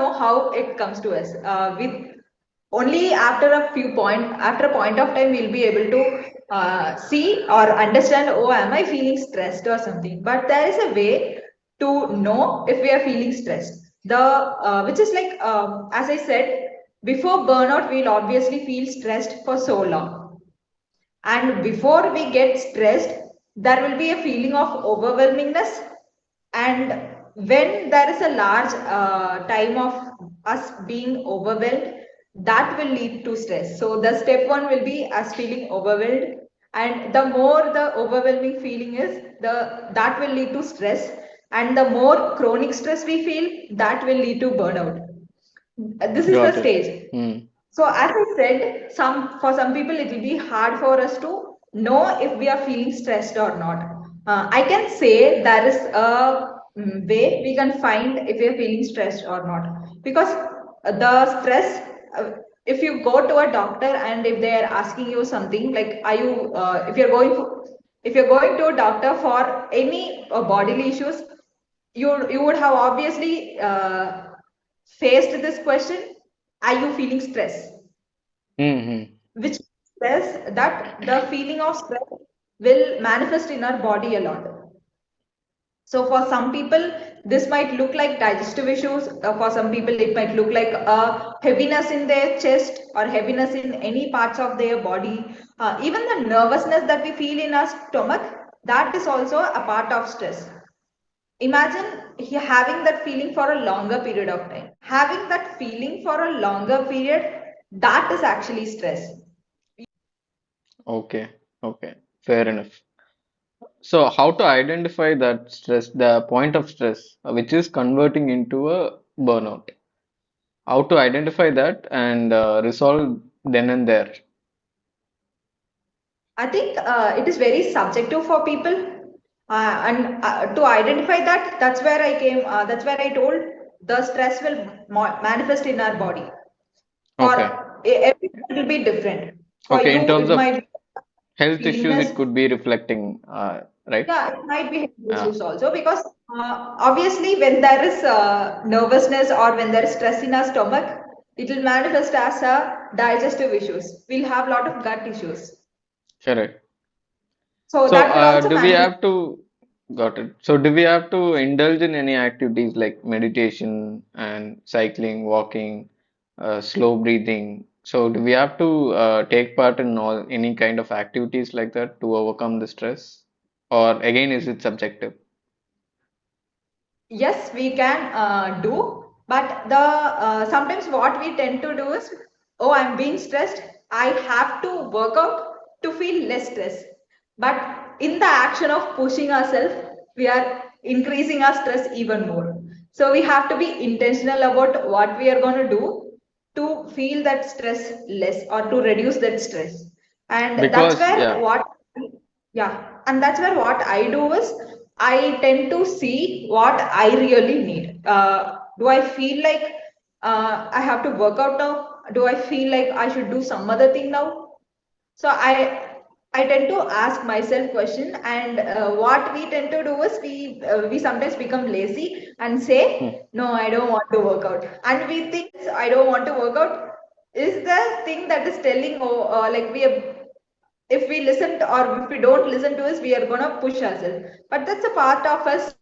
know how it comes to us. With only after a point of time, we'll be able to see or understand. Oh, am I feeling stressed or something? But there is a way to know if we are feeling stressed. The which is like as I said before burnout, we'll obviously feel stressed for so long, and before we get stressed, there will be a feeling of overwhelmingness. And when there is a large time of us being overwhelmed, that will lead to stress. So the step one will be us feeling overwhelmed. And the more the overwhelming feeling is, that will lead to stress. And the more chronic stress we feel, that will lead to burnout. This is the Got it. stage. Hmm. So as I said, some people it will be hard for us to know if we are feeling stressed or not. I can say there is a way we can find if we are feeling stressed or not, because the stress. If you go to a doctor and if they are asking you something like, are you if you're going to a doctor for any bodily issues, you would have obviously faced this question: are you feeling stress? Hmm. Which says that the feeling of stress will manifest in our body a lot. So for some people, this might look like digestive issues. For some people, it might look like a heaviness in their chest or heaviness in any parts of their body. Even the nervousness that we feel in our stomach, that is also a part of stress. Imagine having that feeling for a longer period of time. Having that feeling for a longer period, that is actually stress. Okay. Okay. Fair enough. So, how to identify that stress, the point of stress, which is converting into a burnout? How to identify that and resolve then and there? I think it is very subjective for people. And to identify that, that's where I told the stress will manifest in our body. Okay. For everyone, it will be different. For Okay. In you, terms it of might health be issues, illness. it could be reflecting, right? Yeah, it might be health Uh, issues also, because obviously when there is nervousness or when there is stress in our stomach, it will manifest as digestive issues. We'll have a lot of gut issues. correct. So So, that will also do we manifest. have to, got it. So, do we have to indulge in any activities like meditation and cycling, walking, slow breathing? So, do we have to take part in all any kind of activities like that to overcome the stress? Or again, is it subjective? Yes, we can do, but the sometimes what we tend to do is, oh, I'm being stressed. I have to work out to feel less stress. But in the action of pushing ourselves, we are increasing our stress even more. So we have to be intentional about what we are going to do to feel that stress less or to reduce that stress. And that's Because, where yeah. what yeah, and that's where what I do is I tend to see what I really need. Do I feel like I have to work out now? Do I feel like I should do some other thing now? So I tend to ask myself question, and what we tend to do is we sometimes become lazy and Hmm. say, no, I don't want to work out, and we think I don't want to work out is the thing that is telling, oh, like we have, if we listen to, or if we don't listen to us, we are gonna push ourselves. But that's a part of us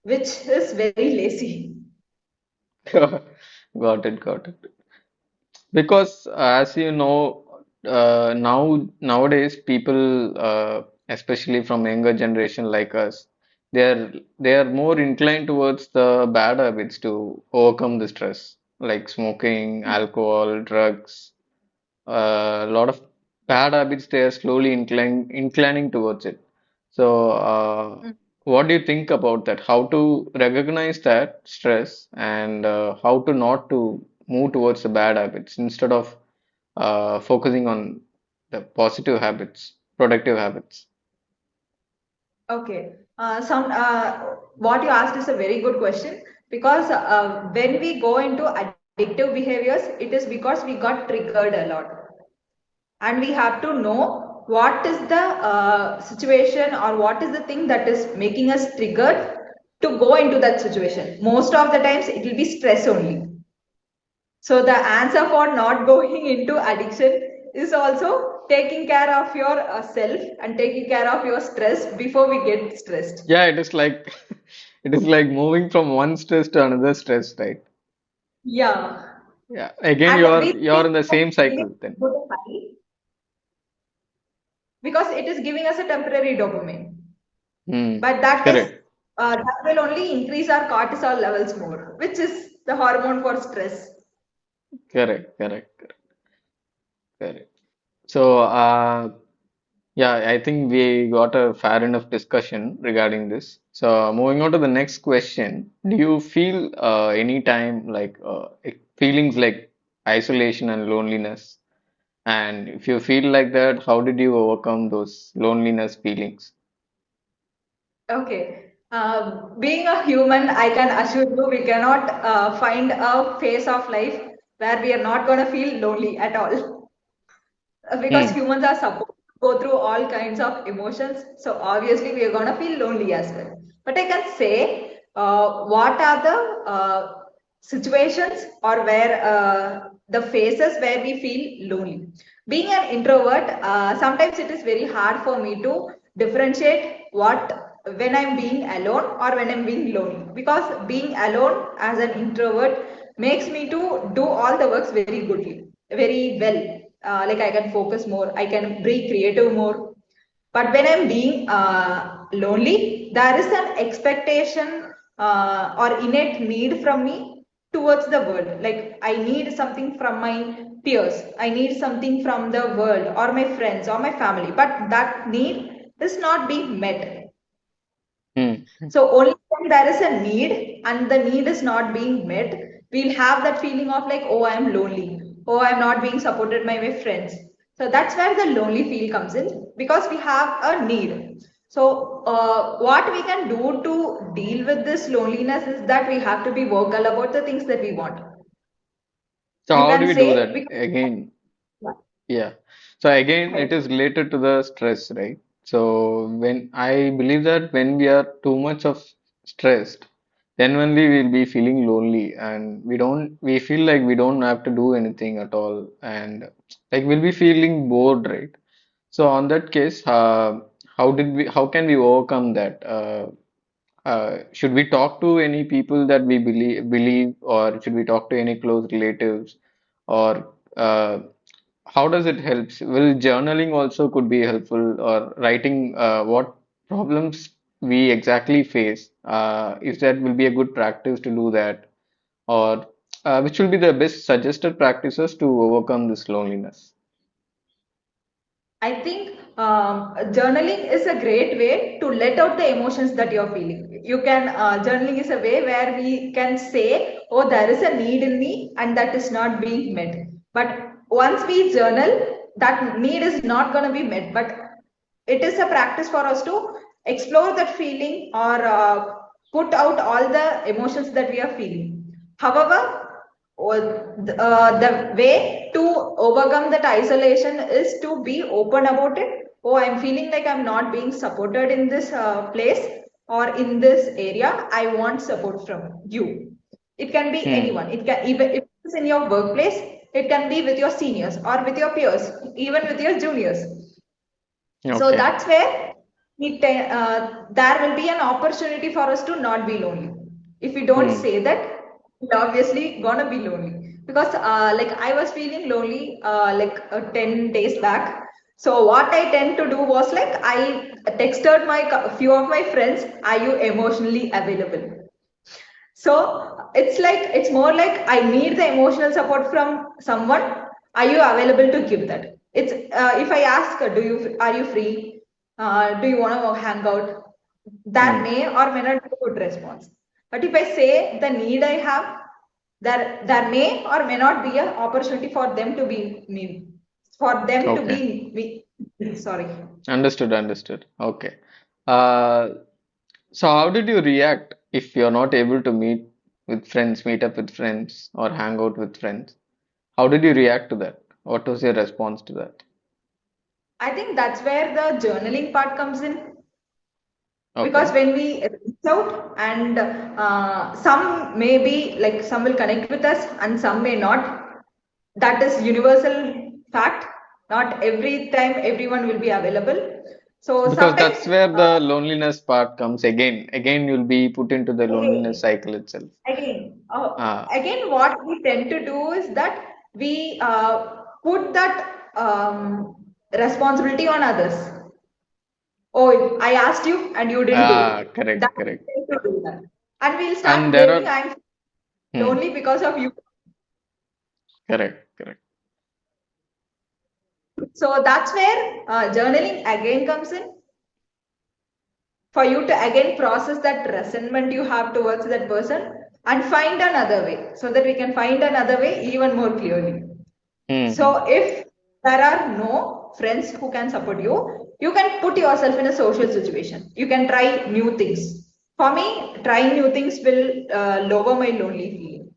which is very lazy. Got it, got it. Because as you know, nowadays people, especially from younger generation like us, they are more inclined towards the bad habits to overcome the stress, like smoking, alcohol, drugs. A lot of bad habits they are slowly inclining towards it. So, what do you think about that? How to recognize that stress and how to not to move towards the bad habits instead of focusing on the positive habits, productive habits. Okay. What you asked is a very good question, because when we go into addictive behaviors, it is because we got triggered a lot, and we have to know what is the situation or what is the thing that is making us triggered, to go into that situation. Most of the times it will be stress only. So the answer for not going into addiction is also taking care of your self and taking care of your stress before we get stressed. Yeah, it is like it is like moving from one stress to another stress, right? Yeah. Yeah. Again, And we you're think in the that same feeling cycle then. is good and high because it is giving us a temporary dopamine. Hmm. But Correct. that will only increase our cortisol levels more, which is the hormone for stress. Correct. Correct. Correct. Correct. So, yeah, I think we got a fair enough discussion regarding this. So, moving on to the next question, do you feel any time like feelings like isolation and loneliness? And if you feel like that, how did you overcome those loneliness feelings? Okay. Being a human, I can assure you, we cannot find a phase of life where we are not going to feel lonely at all. Because Hmm. humans are supposed to go through all kinds of emotions. So obviously we are gonna feel lonely as well. But I can say what are the situations or where the phases where we feel lonely. Being an introvert, sometimes it is very hard for me to differentiate what when I'm being alone or when I'm being lonely. Because being alone as an introvert makes me to do all the works very goodly, very well. Like I can focus more, I can be creative more. But when I'm being lonely, there is an expectation or innate need from me towards the world. Like I need something from my peers, I need something from the world or my friends or my family, but that need is not being met. Hmm. So only when there is a need and the need is not being met, we'll have that feeling of like, oh, I'm lonely. Oh, I'm not being supported by my friends. So that's where the lonely feel comes in because we have a need. So what we can do to deal with this loneliness is that we have to be vocal about the things that we want. So, You how do can we do say that? because Again, yeah. So again, it right. is related to the stress, right? So when I believe that when we are too much of stressed, then only we'll be feeling lonely and we feel like we don't have to do anything at all and like we'll be feeling bored, right? So on that case, how can we overcome that? Should we talk to any people that we believe, or should we talk to any close relatives, or how does it help? Will journaling also could be helpful, or writing what problems we exactly face? Is that will be a good practice to do that, or which will be the best suggested practices to overcome this loneliness? I think journaling is a great way to let out the emotions that you're feeling. You can, journaling is a way where we can say, oh, there is a need in me and that is not being met. But once we journal, that need is not going to be met. But it is a practice for us to explore that feeling or put out all the emotions that we are feeling. However, the way to overcome that isolation is to be open about it. Oh, I'm feeling like I'm not being supported in this place or in this area. I want support from you. It can be Hmm. anyone. It can even if it's in your workplace, it can be with your seniors or with your peers, even with your juniors. So Okay. that's where there will be an opportunity for us to not be lonely. If we don't Hmm. say that, we're obviously gonna be lonely. Because like I was feeling lonely 10 days back. So what I tend to do was like I texted my few of my friends, are you emotionally available? So it's more like I need the emotional support from someone. Are you available to give that? It's if I ask, are you free? Do you want to hang out? That Hmm. may or may not be a good response. But if I say the need I have, there may or may not be an opportunity for them to be me, for them to Okay. be me. Sorry. Understood. Understood. Okay. Uh, so how did you react if you're not able to meet up with friends, or hang out with friends? How did you react to that? What was your response to that? I think that's where the journaling part comes in. Because Okay. when we reach out, and some may be like some will connect with us and some may not. That is universal fact. Not every time everyone will be available. So Because sometimes that's where the loneliness part comes again. Again, you'll be put into the loneliness again cycle itself. Ah, again what we tend to do is that we put that responsibility on others. Oh, I asked you and you didn't do. That correct, we correct. tend to do that. And we'll And start there blaming are, I'm hmm, lonely because of you. correct, correct. So that's where journaling again comes in, for you to again process that resentment you have towards that person and find another way, so that we can find another way even more clearly. Hmm, So hmm. if there are no friends who can support you, you can put yourself in a social situation. You can try new things. For me, trying new things will lower my lonely feeling.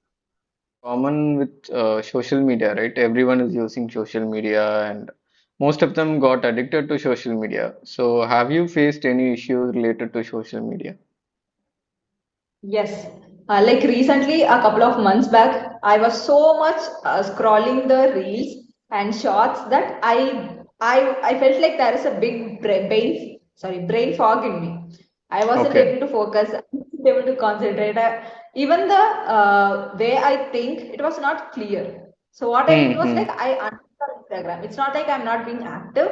Common with social media, right? Everyone is using social media, and most of them got addicted to social media. So, have you faced any issues related to social media? Yes. Like recently, a couple of months back, I was so much scrolling the reels and shorts that I felt like there is a big brain fog in me. I wasn't Okay. able to focus, I wasn't able to concentrate. Even the way I think, it was not clear. So what I Hmm, did was hmm. like I uninstalled Instagram. It's not like I'm not being active.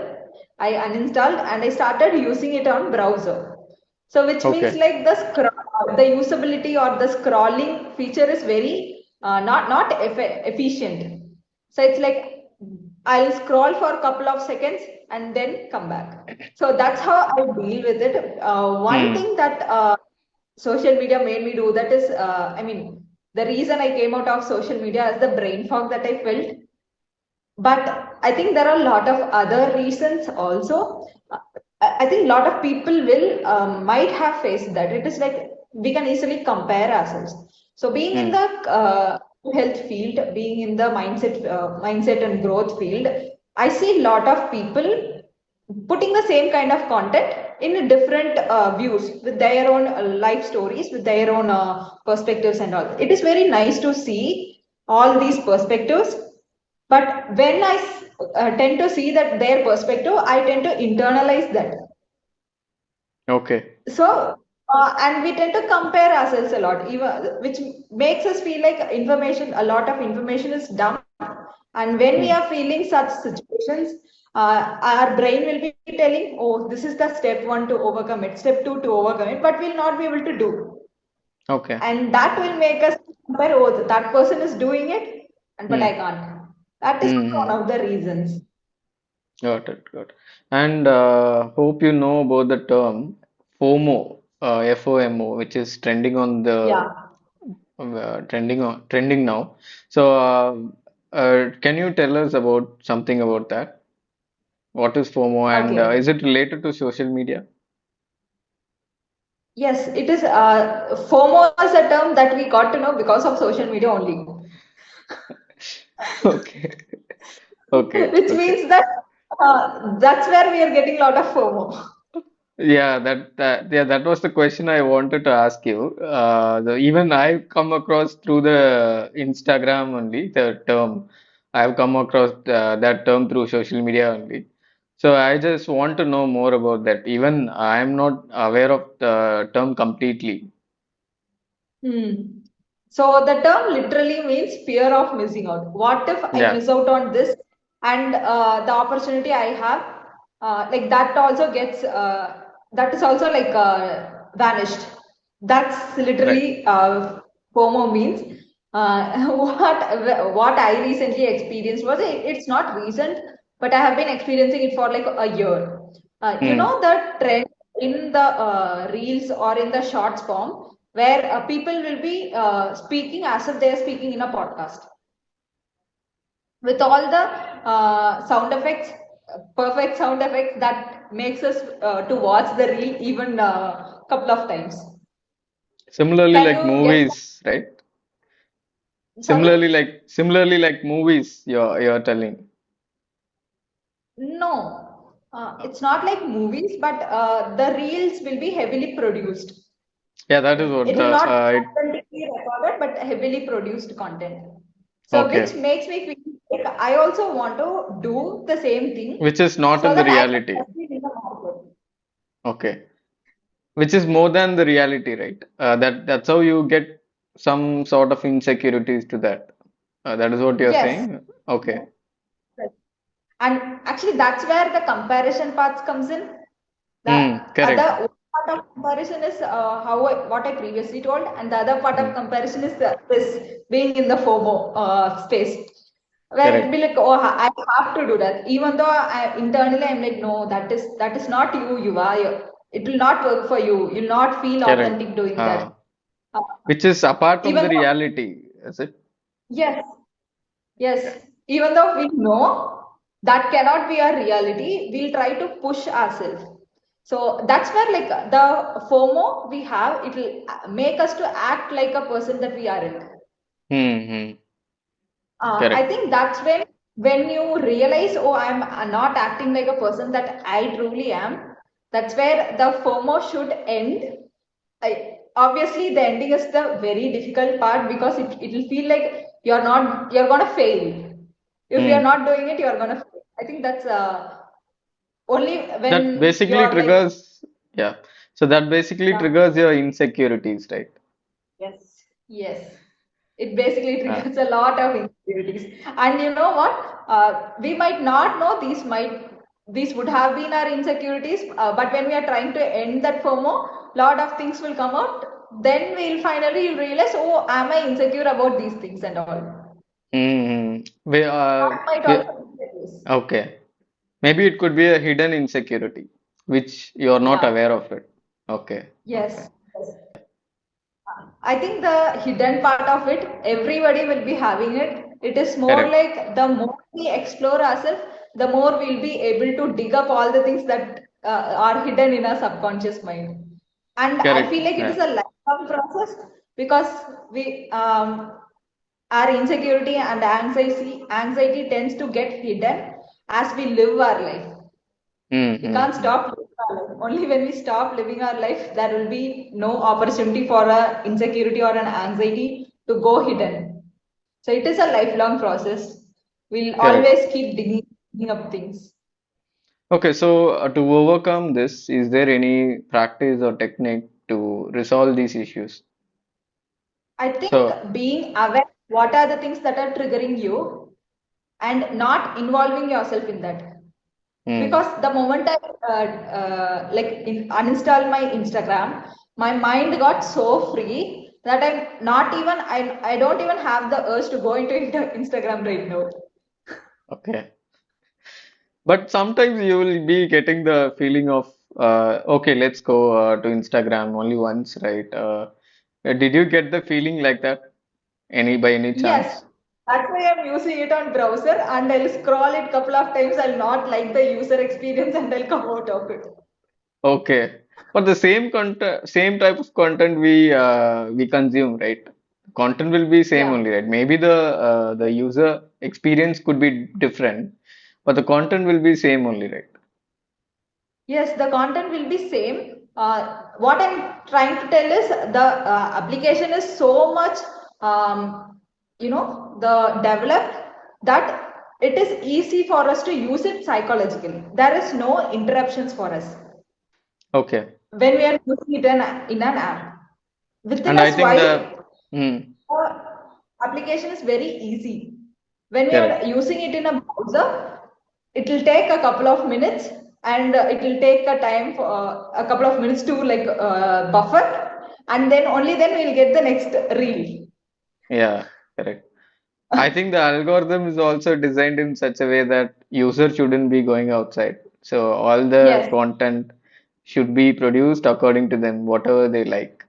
I uninstalled and I started using it on browser. So which means Okay. like the usability or the scrolling feature is very not efficient. So it's like I'll scroll for a couple of seconds and then come back. So that's how I deal with it. One Hmm. thing that social media made me do that is, I mean, the reason I came out of social media is the brain fog that I felt. But I think there are a lot of other reasons also. I think a lot of people will might have faced that. It is like we can easily compare ourselves. So being in Hmm. the health field, being in the mindset and growth field, I see a lot of people putting the same kind of content in different views with their own life stories, with their own perspectives and all. It is very nice to see all these perspectives, but when I tend to see that their perspective, I tend to internalize that. Okay. So, and we tend to compare ourselves a lot, even which makes us feel like a lot of information is dumb. And when we are Hmm. feeling such situations, our brain will be telling, "Oh, this is the step one to overcome it, step two to overcome it," but we'll not be able to do. Okay. And that will make us compare, oh, that person is doing it, and but I Hmm. can't. That is Hmm. Hmm. one of the reasons. Got it. Got it. And hope you know about the term FOMO, FOMO, which is trending on the Yeah. trending now. So, can you tell us about something about that? What is FOMO, and Okay. is it related to social media? Yes, it is. FOMO is a term that we got to know because of social media only, Okay. Okay. which Okay. means that that's where we are getting a lot of FOMO. Yeah, that was the question I wanted to ask you. Even I've come across through the Instagram only, the term. I've come across that term through social media only. So I just want to know more about that. Even I'm not aware of the term completely. Hmm. So the term literally means fear of missing out. What if I Yeah, miss out on this and the opportunity I have, like that also gets, that is also like vanished. That's right. literally FOMO means. What I recently experienced was, it's not recent, but I have been experiencing it for like a year. You Hmm. know the trend in the reels or in the shorts form where people will be speaking as if they are speaking in a podcast with all the sound effects, perfect sound effects that makes us to watch the reel even a couple of times. Similarly, Can like you guess? movies, right? Sorry? Similarly like movies, you're telling. No, it's not like movies, but the reels will be heavily produced. Yeah, that is what It the will not be it, authentically recorded, but heavily produced content. So, which okay, makes me feel like I also want to do the same thing which is not so in the that I can reality. succeed in the market. Okay, which is more than the reality, right? That's how you get some sort of insecurities to that. That is what you're Yes. saying. Okay. Yes. And actually, that's where the comparison parts comes in. The Correct. other part of comparison is what I previously told, and the other part of Hmm, comparison is this being in the FOMO space, where it correct. be like, oh, I have to do that, even though internally I'm like, no, that is not you. You are. It will not work for you. You'll not feel Correct. authentic doing that. Uh, Uh, which is apart from even the though, reality, is it? yes, Yeah. yes, even though we know that cannot be a reality, we'll try to push ourselves. So that's where like the FOMO we have, it will make us to act like a person that we aren't. Hmm. I Correct. think that's when you realize, oh, I'm not acting like a person that I truly am. That's where the FOMO should end. Obviously, the ending is the very difficult part because it will feel like you're gonna fail. If you're Hmm. not doing it, you're gonna fail. I think that's only That when basically you're like, triggers, yeah. So that basically yeah. triggers your insecurities, right? Yes, yes. It basically Uh, triggers a lot of insecurities. And you know what? We might not know these would have been our insecurities, but when we are trying to end that FOMO, lot of things will come out. Then we'll finally realize, oh, am I insecure about these things and all? That might we, also be the case. okay. Maybe it could be a hidden insecurity, which you are not Yeah. aware of it. Okay. Okay. Yes. Yes. I think the hidden part of it, everybody will be having it. It is more Correct. like the more we explore ourselves, the more we'll be able to dig up all the things that are hidden in our subconscious mind. And I Correct. feel like it is Yeah. a lifelong process because we our insecurity and anxiety tends to get hidden as we live our life. We can't Hmm. stop living our life. Only when we stop living our life, there will be no opportunity for a insecurity or an anxiety to go hidden. So it is a lifelong process. We'll Correct. always keep digging up things. Okay, so to overcome this, is there any practice or technique to resolve these issues? I think So, being aware what are the things that are triggering you and not involving yourself in that. hmm, Because the moment I uninstall my Instagram, my mind got so free that I don't even have the urge to go into Instagram right now. okay. But sometimes you will be getting the feeling of, okay, let's go to Instagram only once, right? Did you get the feeling like that? Any by any Yes, chance? that's why I'm using it on browser and I'll scroll it couple of times. I'll not like the user experience and I'll come out of it. Okay. But the same content, same type of content we consume, right? Content will be same Yeah. only, right? Maybe the user experience could be different, but the content will be same only, right? Yes, the content will be same. What I'm trying to tell is the application is so much, the developed that it is easy for us to use it psychologically. There is no interruptions for us Okay. when we are using it in an app. Within And a I think the swipe, hmm, the application is very easy. When we are correct. using it in a browser, it will take a couple of minutes and it will take a time for a couple of minutes to like buffer, and then only then we'll get the next reel. Yeah, correct. I think the algorithm is also designed in such a way that user shouldn't be going outside. So all the Yes, content should be produced according to them, whatever they like.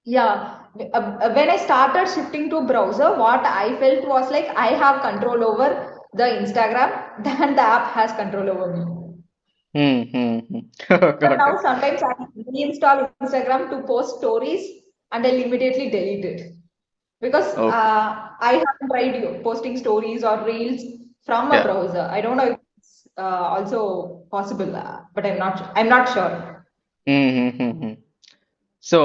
yeah. When I started shifting to browser, what I felt was like I have control over the Instagram, then the app has control over me. Hmm. But Got now it. sometimes I reinstall Instagram to post stories and I'll immediately delete it because Okay. I haven't tried posting stories or reels from a Yeah. browser. I don't know if it's also possible, but I'm not sure. Mm-hmm. So,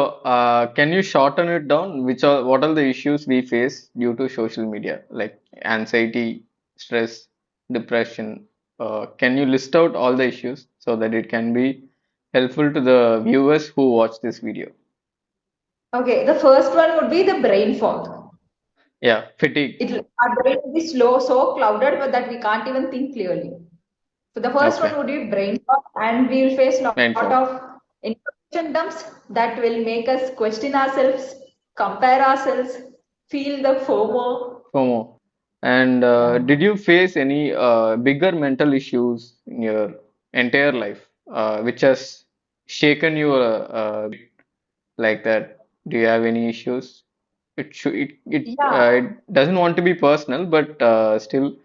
can you shorten it down? What are the issues we face due to social media, like anxiety, stress, depression? Can you list out all the issues so that it can be helpful to the viewers who watch this video? Okay, the first one would be the brain fog. Yeah, fatigue. Our brain will be slow, so clouded but that we can't even think clearly. So the first one Okay, would be brain fog, and we will face a lot brain fog, of information dumps that will make us question ourselves, compare ourselves, feel the FOMO. FOMO. And Yeah. did you face any bigger mental issues in your entire life, which has shaken you like that? Do you have any issues? Yeah. It doesn't want to be personal, but still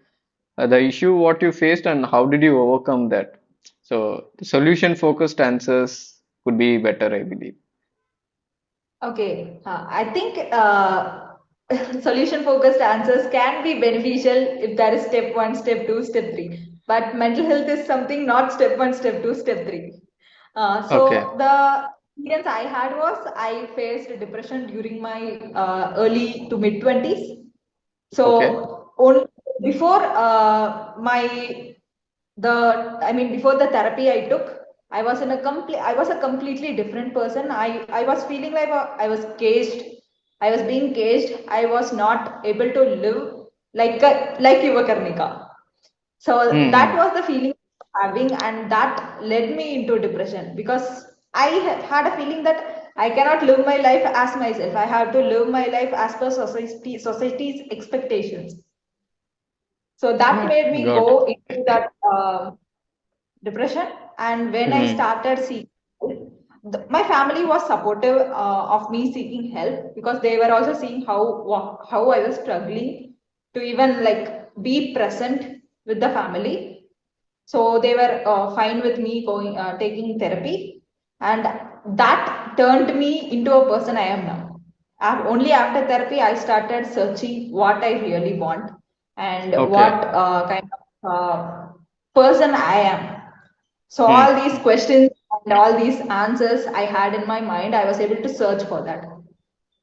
the issue what you faced and how did you overcome that? So the solution focused answers could be better, I believe. Okay, I think solution focused answers can be beneficial if there is step one, step two, step three. But mental health is something not step one, step two, step three. Okay, So the experience I had was I faced depression during my early to mid 20s. okay. So on, before my I mean before the therapy I took, I was a completely different person. I was feeling like I was caged. I was being caged. I was not able to live like Yuvakarnika. So that Hmm. was the feeling having, and that led me into depression because had a feeling that I cannot live my life as myself. I have to live my life as per society's expectations. So that made me Got go into it. that depression. And when I Hmm. started seeking help, my family was supportive of me seeking help because they were also seeing how I was struggling to even like be present with the family. So they were fine with me going taking therapy, and that turned me into a person I am now. Only after therapy, I started searching what I really want and what Okay. kind of person I am. So all Hmm. these questions and all these answers I had in my mind, I was able to search for that.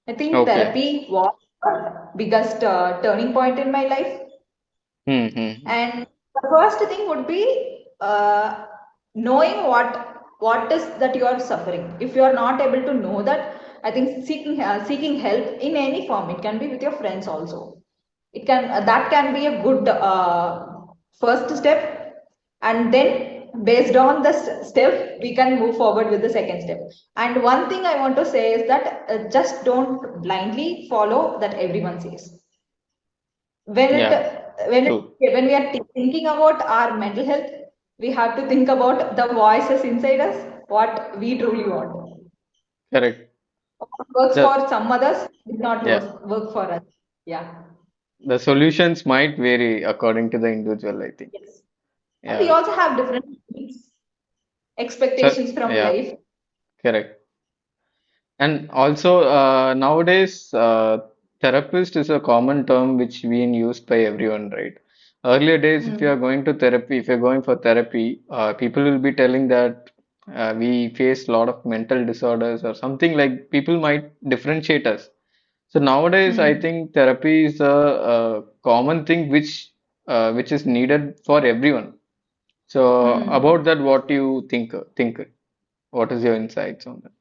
I think Okay. therapy was the biggest turning point in my life. Hmm. Hmm. And the first thing would be knowing what is that you are suffering. If you are not able to know that, I think seeking help in any form. It can be with your friends also. It can that can be a good first step, and then based on the step, we can move forward with the second step. And one thing I want to say is that just don't blindly follow that everyone says when it Yeah. True. when we are thinking about our mental health, we have to think about the voices inside us, what we truly want. Correct. What works The for some others did not yeah. work for us. Yeah. The solutions might vary according to the individual, I think. Yes. And we Yeah. also have different needs, So expectations from yeah. life. Correct. And also, nowadays, therapist is a common term which being used by everyone, right? Earlier days, if you are Mm. going to therapy, if you're going for therapy, people will be telling that we face a lot of mental disorders or something like people might differentiate us. So nowadays, I Mm. think therapy is a common thing which is needed for everyone. So about Mm. that, what do you think? What is your insights on that?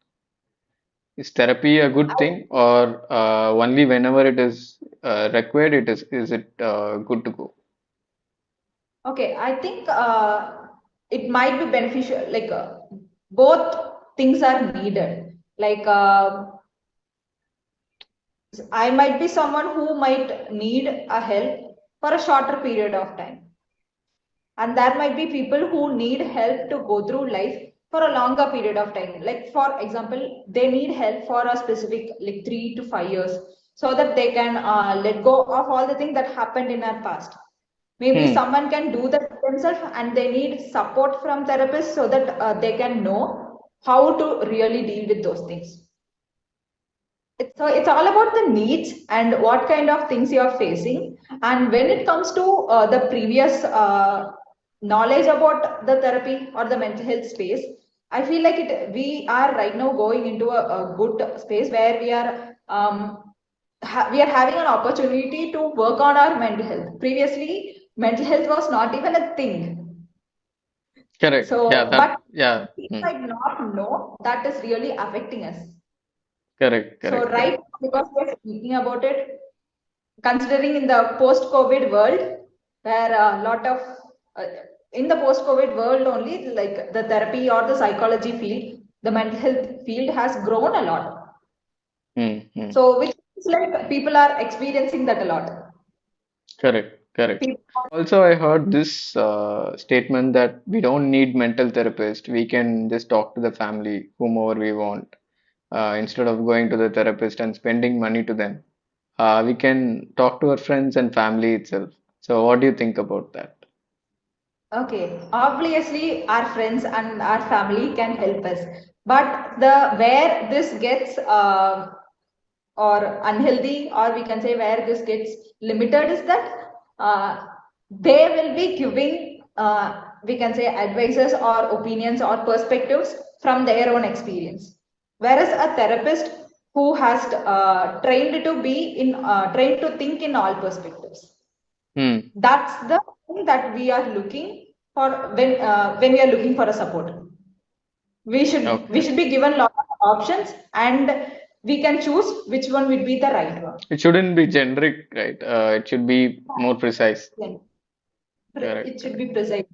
Is therapy a good thing, or only whenever it is required, is it good to go? Okay, I think it might be beneficial. Both things are needed. I might be someone who might need a help for a shorter period of time. And there might be people who need help to go through life for a longer period of time. Like, for example, they need help for a specific, like 3 to 5 years, so that they can let go of all the things that happened in our past. Maybe Hmm. someone can do that themselves and they need support from therapists so that they can know how to really deal with those things. So it's all about the needs and what kind of things you are facing. And when it comes to the previous knowledge about the therapy or the mental health space, I feel like it. We are right now going into a good space where we are having an opportunity to work on our mental health. Previously, mental health was not even a thing. Correct. Yeah, So, but yeah. we Hmm. might not know that is really affecting us. Correct, So, correct, right correct. now, because we're speaking about it, considering in the post-COVID world, where a lot of uh, in the post-COVID world only, like the therapy or the psychology field, the mental health field has grown a lot. Hmm, hmm. So, which is like people are experiencing that a lot. Correct, correct. People, Also, I heard this statement that we don't need mental therapist. We can just talk to the family, whomever we want, instead of going to the therapist and spending money to them. We can talk to our friends and family itself. So, what do you think about that? okay, obviously our friends and our family can help us, but the where this gets or unhealthy, or we can say where this gets limited, is that they will be giving we can say advices or opinions or perspectives from their own experience, whereas a therapist who has trained to think in all perspectives, Hmm. that's the thing that we are looking for when we are looking for a support. We Okay. should be given lot of options, and we can choose which one would be the right one. It shouldn't be generic, right? It should be more precise. Then Correct, it should correct, be precise.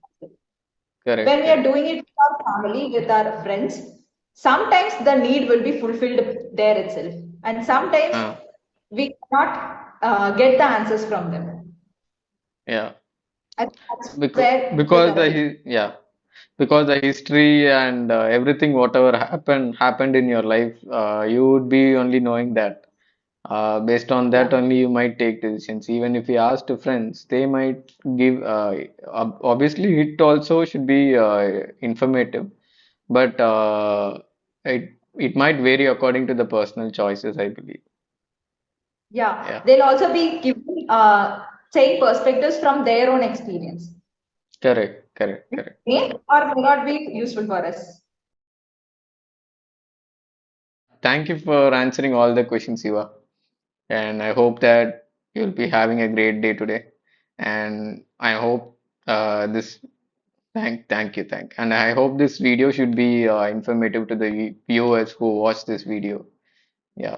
correct, When we are correct. doing it with our family, with our friends, sometimes the need will be fulfilled there itself, and sometimes Uh, we cannot get the answers from them. yeah. I think that's Because where the because the therapy. yeah, because the history and everything whatever happened in your life, you would be only knowing that. Based on that Yeah. only you might take decisions. Even if you ask to friends, they might give. Obviously, it also should be informative, but it might vary according to the personal choices, I believe. Yeah, Yeah, they'll also be giving saying perspectives from their own experience. correct, correct, Which correct. may or may not be useful for us. Thank you for answering all the questions, Siva. And I hope that you'll be having a great day today. And I hope this and I hope this video should be informative to the viewers who watch this video. Yeah.